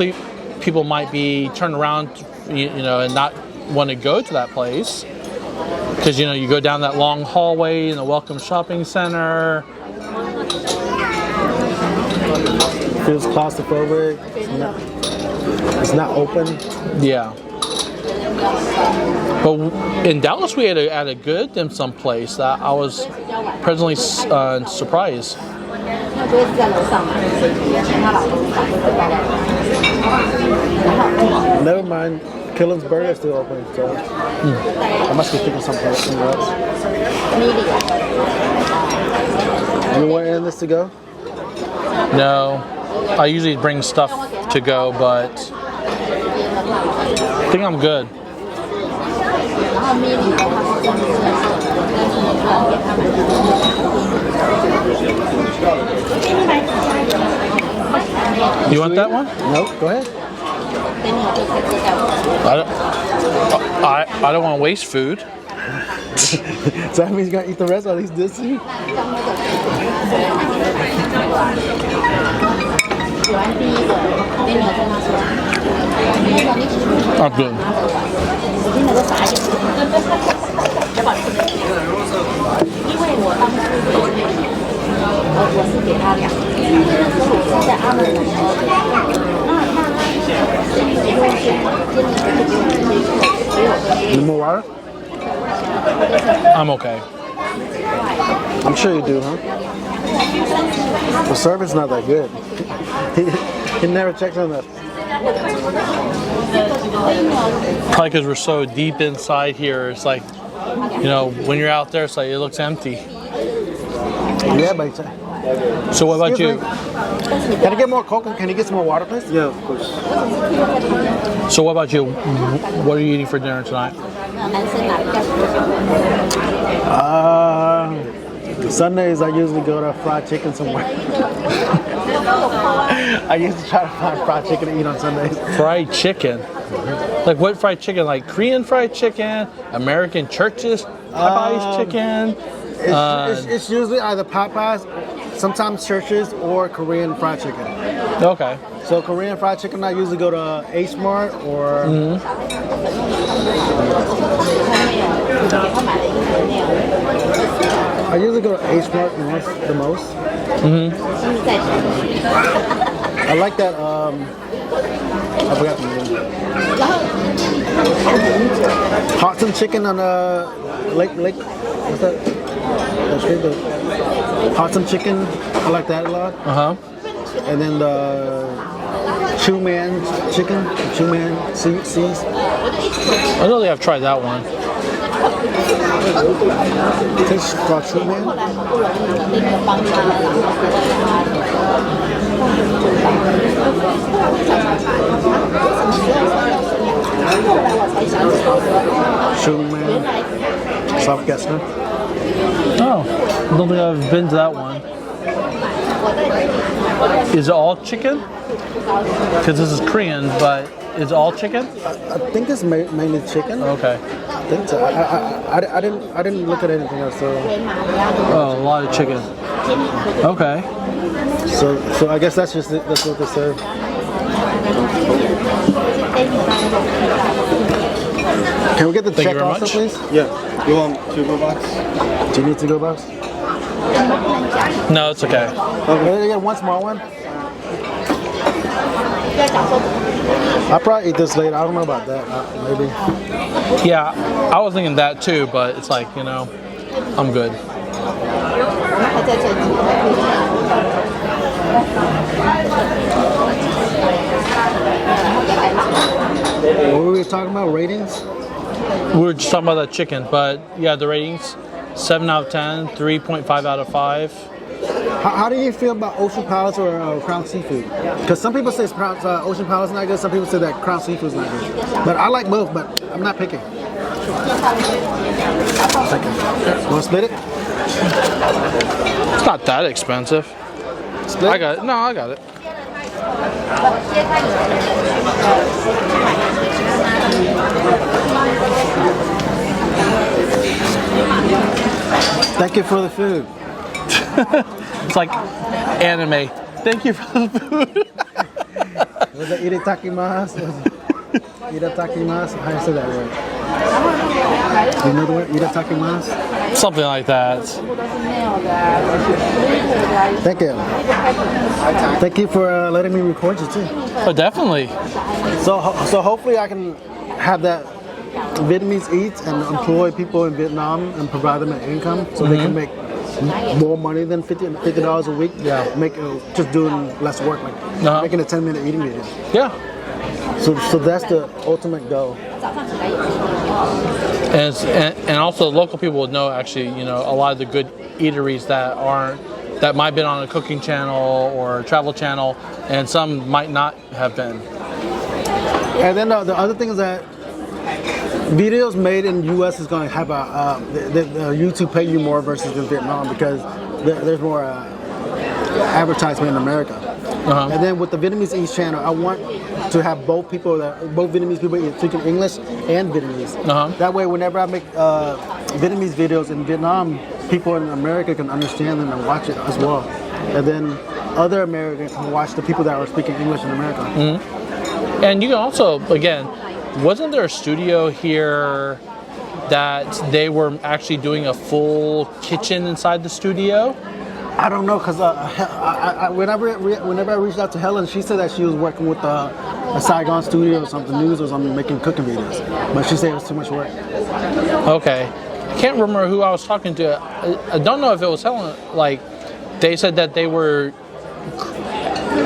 people might be turned around, and not want to go to that place because you go down that long hallway in the Welcome Shopping Center. Feels claustrophobic. It's not open. Yeah. But in Dallas, we had at a good dim sum place that I was pleasantly surprised. Never mind. Killen's Burger is still open, so I must be thinking something else. Anyone in this to go? No, I usually bring stuff to go, but I think I'm good. 然后米里的话是真的是跟什么团给他们的。给你买几家有 You want that one? No, go ahead. 给你就可以接在我。 I don't want to waste food. So that means you're gonna eat the rest of these this too? 喜欢第一个，给你跟他说。第一个你吃。 I'm good. 我听了都傻眼。要保持。因为我当初我是给他2个，那时候我在阿姆的时候，那先给我先给我 Need more water? I'm okay. I'm sure you do, huh? The service not that good. He never checks on that. Probably because we're so deep inside here. It's like, you know, when you're out there, it's like it looks empty. Yeah, but So what about excuse you? me. Can I get more Coke? Can you get some more water, please? Yeah, of course. So what about you? What are you eating for dinner tonight? 男生哪比较喜欢？ Sundays I usually go to fried chicken somewhere. I used to try to find fried chicken to eat on Sundays. Fried chicken. Like what fried chicken? Like Korean fried chicken, American churches, Popeye's chicken. It's usually either Popeyes, sometimes churches, or Korean fried chicken. Okay. So Korean fried chicken, I usually go to H Mart or. I usually go to H Mart the most. I like that. I forgot the name. Hot and chicken on Lake. What's that? That's good. The hot and chicken. I like that a lot. And then the Chu Man chicken. Chu Man seeds. I don't think I've tried that one. It's called Chu Man. Chu Man. South Gessner. Oh, I don't think I've been to that one. Is it all chicken? Because this is Korean, but is it all chicken? I think it's mainly chicken. Okay. I think so. I didn't look at anything else. So Oh, a lot of chicken. Okay. so I guess that's what they serve. Can we get the Thank you check very also, much. please? Yeah. You want to-go box? Do you need to go box? No, it's okay. Okay, get one small one. I'll probably eat this later. I don't know about that. Maybe. Yeah, I was thinking that too, but it's like, you know, I'm good. What were we talking about? Ratings? We were just talking about that chicken, but yeah, the ratings 7 out of 10, 3.5 out of 5. How do you feel about Ocean Palace or Crown Seafood? Because some people say Ocean Palace is not good. Some people say that Crown Seafood is not good. But I like both, but I'm not picky. Want to split it? It's not that expensive. Split? I got it. No, I got it. Thank you for the food. It's like anime. Thank you for the food. Was it itadakimasu? Itadakimasu? How do you say that word? You know the word itadakimasu? Something like that. Thank you. Thank you for letting me record you too. Oh, definitely. So hopefully I can have that Vietnamese eat and employ people in Vietnam and provide them an income so they can make more money than $50 a week. Yeah. Make just doing less work, like making a 10-minute eating video. Yeah. So that's the ultimate goal. And also local people would know actually, you know, a lot of the good eateries that might have been on a cooking channel or a travel channel, and some might not have been. And then the other thing is that videos made in the U.S. is going to have the YouTube pay you more versus in Vietnam because there's more advertisement in America. And then with the Vietnamese East channel, I want to have both Vietnamese people speaking English and Vietnamese. That way, whenever I make Vietnamese videos in Vietnam, people in America can understand them and watch it as well. And then other Americans can watch the people that are speaking English in America. And you can also, again, wasn't there a studio here that they were actually doing a full kitchen inside the studio? I don't know, because whenever I reached out to Helen, she said that she was working with a Saigon studio or something, news or something, making cooking videos. But she said it was too much work. Okay. I can't remember who I was talking to. I don't know if it was Helen. Like, they said that they were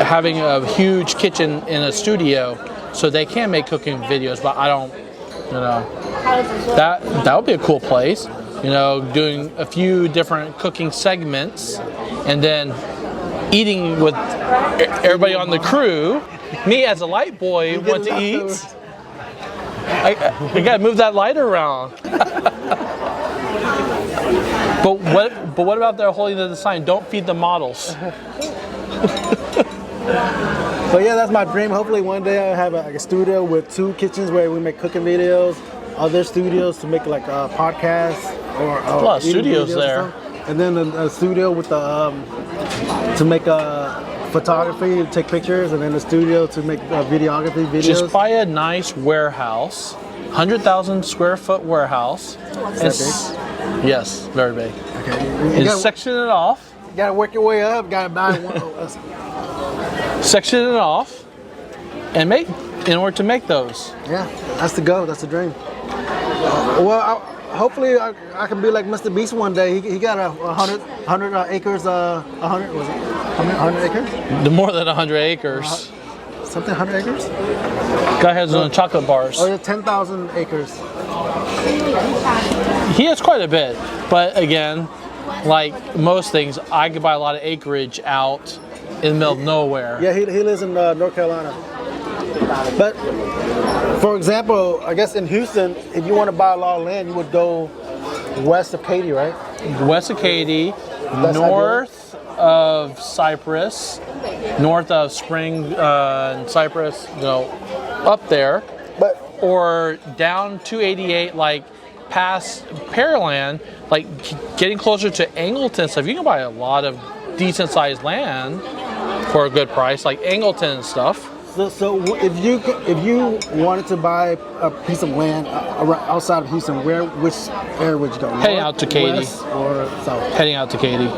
having a huge kitchen in a studio, so they can make cooking videos, but I don't, that would be a cool place, doing a few different cooking segments and then eating with everybody on the crew. Me as a light boy want to eat. I gotta move that light around. But what about their holding the sign? Don't feed the models. But yeah, that's my dream. Hopefully one day I'll have a studio with 2 kitchens where we make cooking videos, other studios to make like podcasts or a lot of studios there. And then a studio with to make photography, to take pictures, and then a studio to make videography videos. Just buy a nice warehouse, 100,000 square foot warehouse. Yes, very big. Okay. And section it off. You gotta work your way up. Gotta buy one. Section it off, and in order to make those. Yeah, that's the goal. That's the dream. Hopefully I can be like Mr. Beast one day. He got 100 acres. 100 was it? 100 acres? More than 100 acres. Something 100 acres? Guy has on chocolate bars. Oh, yeah, 10,000 acres. He has quite a bit, but again, like most things, I could buy a lot of acreage out in the middle of nowhere. Yeah, he lives in North Carolina. But for example, I guess in Houston, if you want to buy a lot of land, you would go west of Katy, right? West of Katy, north of Cypress, north of Spring and Cypress, up there, or down 288, like past Pearland, like getting closer to Angleton stuff. You can buy a lot of decent sized land for a good price, like Angleton and stuff. So if you wanted to buy a piece of land outside of Houston, which area would you go? Heading out to Katy. West or south? Heading out to Katy.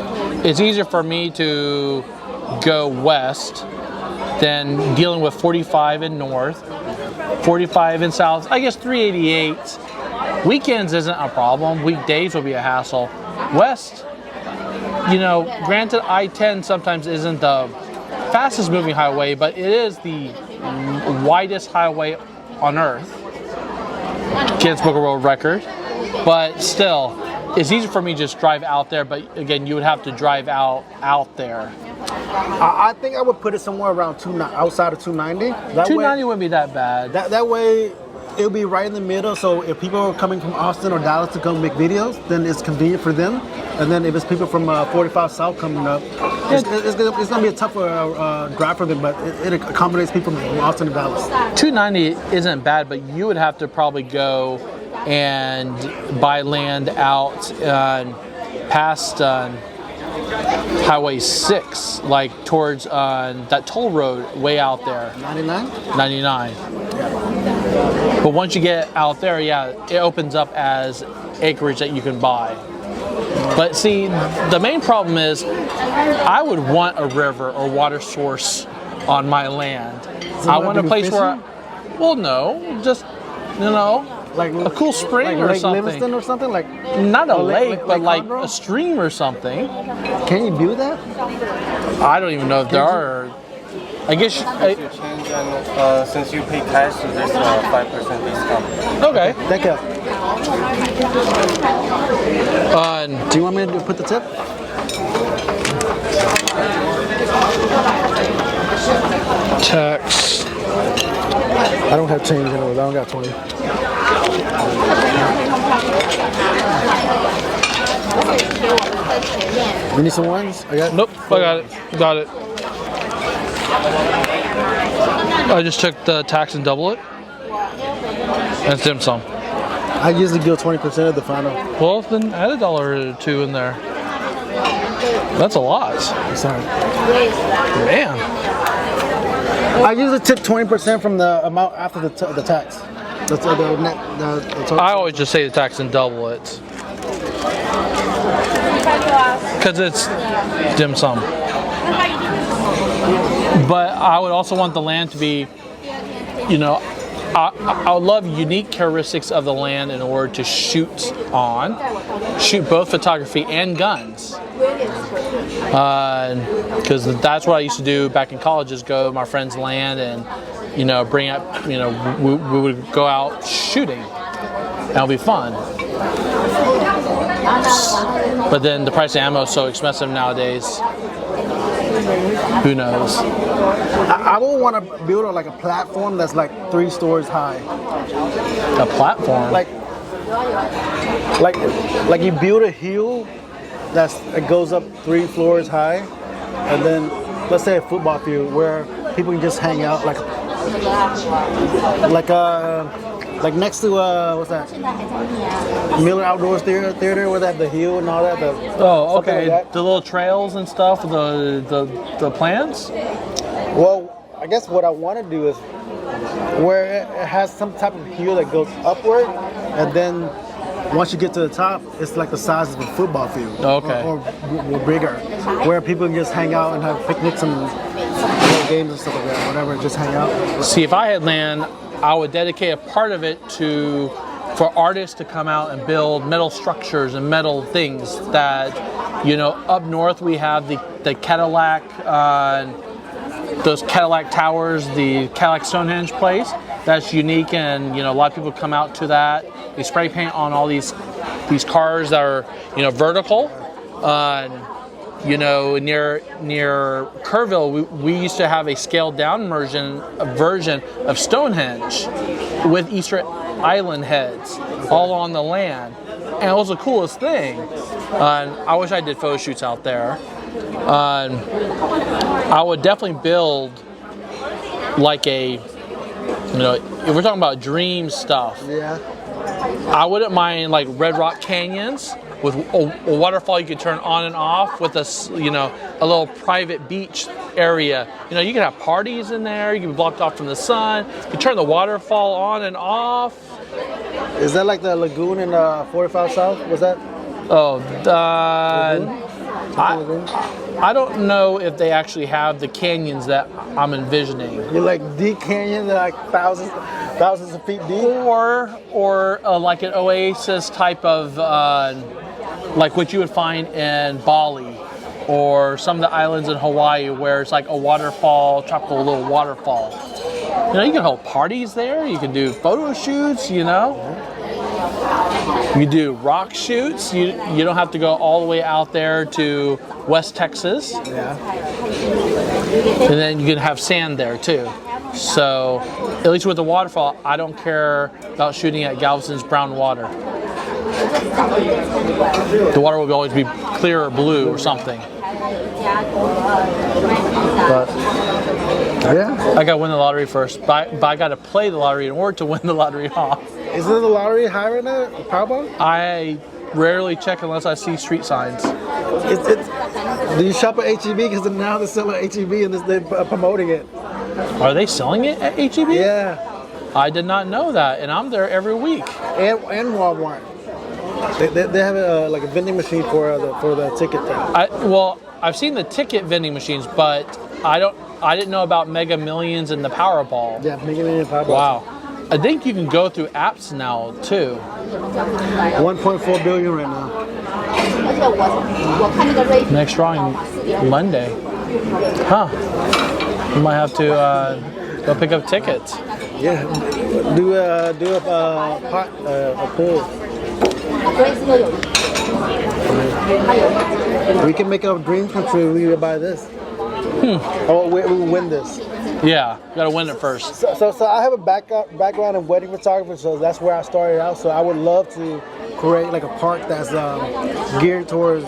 It's easier for me to go west than dealing with 45 in north, 45 in south. I guess 388. Weekends isn't a problem. Weekdays will be a hassle. West, granted I-10 sometimes isn't the fastest moving highway, but it is the widest highway on earth. Guinness Book of World Record. But still, it's easy for me to just drive out there, but again, you would have to drive out there. I think I would put it somewhere around outside of 290. 290 wouldn't be that bad. That way, it'll be right in the middle, so if people are coming from Austin or Dallas to come make videos, then it's convenient for them. And then if it's people from 45 South coming up, it's going to be a tougher drive for them, but it accommodates people from Austin to Dallas. 290 isn't bad, but you would have to probably go and buy land out past Highway 6, like towards that toll road way out there. 99? 99. But once you get out there, yeah, it opens up as acreage that you can buy. But see, the main problem is I would want a river or water source on my land. I want a place where no, just, like a cool spring or Lake something. Livingston or something? Like not a lake, but like Conroe? a stream or something. Can you do that? I don't even know if there are. I guess If you change and since you pay cash, so there's a 5% discount. okay. Thank you. Do you want me to put the tip? Tax I don't have change in it. I don't got 20. You need some ones? I got. Nope, I got it. Got it. I just took the tax and double it. That's dim sum. I usually give 20% of the final. Well, then add $1 or $2 in there. That's a lot. Sorry. Man. I usually tip 20% from the amount after the tax. The total. I always just say the tax and double it. Because it's dim sum. But I would also want the land to be, you know, I would love unique characteristics of the land in order to shoot both photography and guns. Because that's what I used to do back in college, is go to my friend's land and, you know, bring up, you know, we would go out shooting. That'll be fun. But then the price of ammo is so expensive nowadays. Who knows? I would want to build like a platform that's like 3 stories high. A platform? Like you build a hill it goes up 3 floors high, and then let's say a football field where people can just hang out, like next to what's that? Miller Outdoors Theater where they have the hill and all that. Oh, okay. Like the little trails and stuff. The plans. Well, I guess what I want to do is where it has some type of hill that goes upward, and then once you get to the top, it's like the size of a football field. Okay. Or bigger, where people can just hang out and have picnics and play games and stuff like that, whatever, just hang out. See, if I had land, I would dedicate a part of it for artists to come out and build metal structures and metal things that, you know, up north we have the Cadillac, those Cadillac towers, the Cadillac Stonehenge place. That's unique, and, you know, a lot of people come out to that. They spray paint on all these cars that are, you know, vertical. You know, near Kerrville, we used to have a scaled down version of Stonehenge with Easter Island heads all on the land, and it was the coolest thing. I wish I did photo shoots out there. I would definitely build like a, you know, if we're talking about dream stuff. Yeah. I wouldn't mind like Red Rock Canyons with a waterfall you could turn on and off, with a little private beach area. You know, you can have parties in there. You can be blocked off from the sun. You can turn the waterfall on and off. Is that like the lagoon in 45 South? Was that? Oh, I don't know if they actually have the canyons that I'm envisioning. You're like deep canyon, like thousands of feet deep. Or like an oasis type of, like what you would find in Bali, or some of the islands in Hawaii where it's like a waterfall, tropical little waterfall. You know, you can hold parties there. You can do photo shoots. You know, you do rock shoots. You don't have to go all the way out there to West Texas. Yeah. And then you can have sand there too. So, at least with the waterfall, I don't care about shooting at Galveston's brown water. The water will always be clear or blue or something. But yeah, I got to win the lottery first. But I got to play the lottery in order to win the lottery off. Isn't the lottery high right now? Powerball? I rarely check unless I see street signs. Do you shop at HEB? Because now they're selling at HEB and they're promoting it. Are they selling it at HEB? Yeah. I did not know that, and I'm there every week. And Walmart. They have like a vending machine for the ticket thing. I've seen the ticket vending machines, but I didn't know about Mega Millions and the Powerball. Yeah, Mega Millions Powerball. Wow. I think you can go through apps now too. 1.4 billion right now. Next drawing Monday. Huh. You might have to go pick up tickets. Yeah. Do a pool. We can make our dreams come true. We will buy this. Oh, we will win this. Yeah, you gotta win it first. So I have a background in wedding photography, so that's where I started out. So I would love to create like a park that's geared towards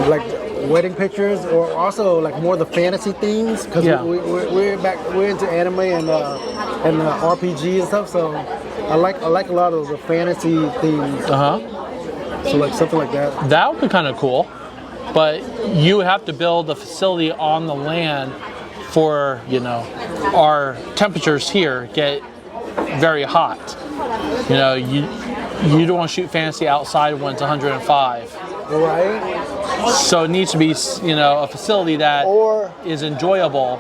like wedding pictures, or also like more the fantasy themes, because we're into anime and RPG and stuff. So I like a lot of the fantasy themes. So like something like that. That would be kind of cool, but you would have to build a facility on the land for, you know, our temperatures here get very hot. You know, you don't want to shoot fantasy outside when it's 105. Right. So it needs to be, you know, a facility that is enjoyable.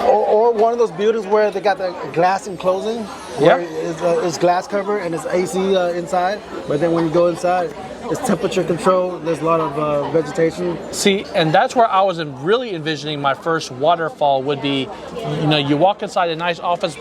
Or one of those buildings where they got the glass enclosing, where it's glass covered and it's AC inside, but then when you go inside, it's temperature controlled. There's a lot of vegetation. See, and that's where I was really envisioning my first waterfall would be. You know, you walk inside a nice office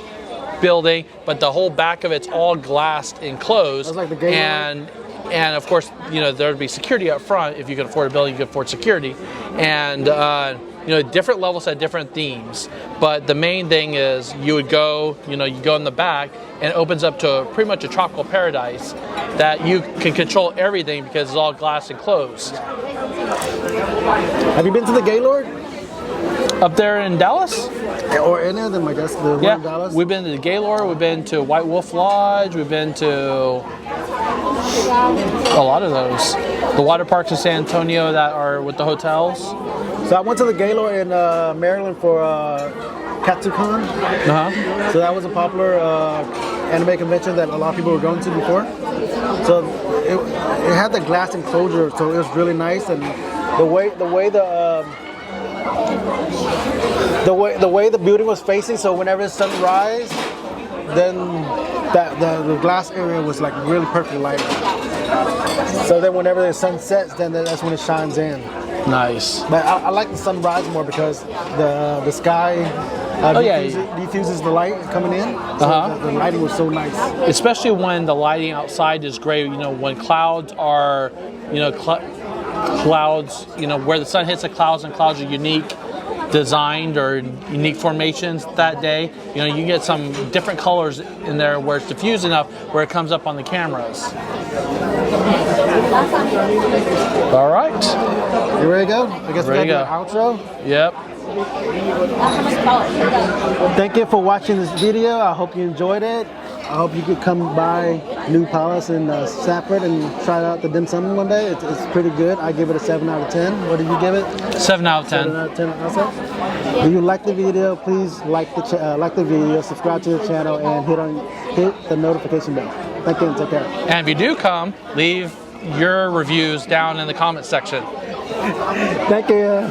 building, but the whole back of it's all glassed enclosed. That's like the game and of course, you know, there'd be security up front. If you can afford a building, you can afford security, and you know, different levels had different themes. But the main thing is you would go, you know, you go in the back, and it opens up to pretty much a tropical paradise that you can control everything because it's all glass enclosed. Have you been to the Gaylord? Up there in Dallas? Or any of them, I guess. The one in Dallas? We've been to the Gaylord, we've been to White Wolf Lodge, we've been to a lot of those. The water parks in San Antonio that are with the hotels. So I went to the Gaylord in Maryland for KatsuCon. So that was a popular anime convention that a lot of people were going to before. So it had the glass enclosure, so it was really nice, and the way the building was facing. So whenever the sun rised, then the glass area was like really perfectly lighted. So then whenever the sun sets, then that's when it shines in. Nice. But I like the sunrise more because the sky diffuses the light coming in. So the lighting was so nice. Especially when the lighting outside is great. You know, when clouds are, you know, clouds, you know, where the sun hits the clouds, and clouds are unique designed or unique formations that day. You know, you get some different colors in there where it's diffused enough where it comes up on the cameras. All right. You ready to go? I guess we're going to do an outro. Yep. Thank you for watching this video. I hope you enjoyed it. I hope you could come by New Palace in Stanford and try out the dim sum one day. It's pretty good. I give it a 7 out of 10. What did you give it? 7 out of 10. 7 out of 10 also. If you like the video, please like the video, subscribe to the channel, and hit the notification bell. Thank you and take care. And if you do come, leave your reviews down in the comment section. Thank you.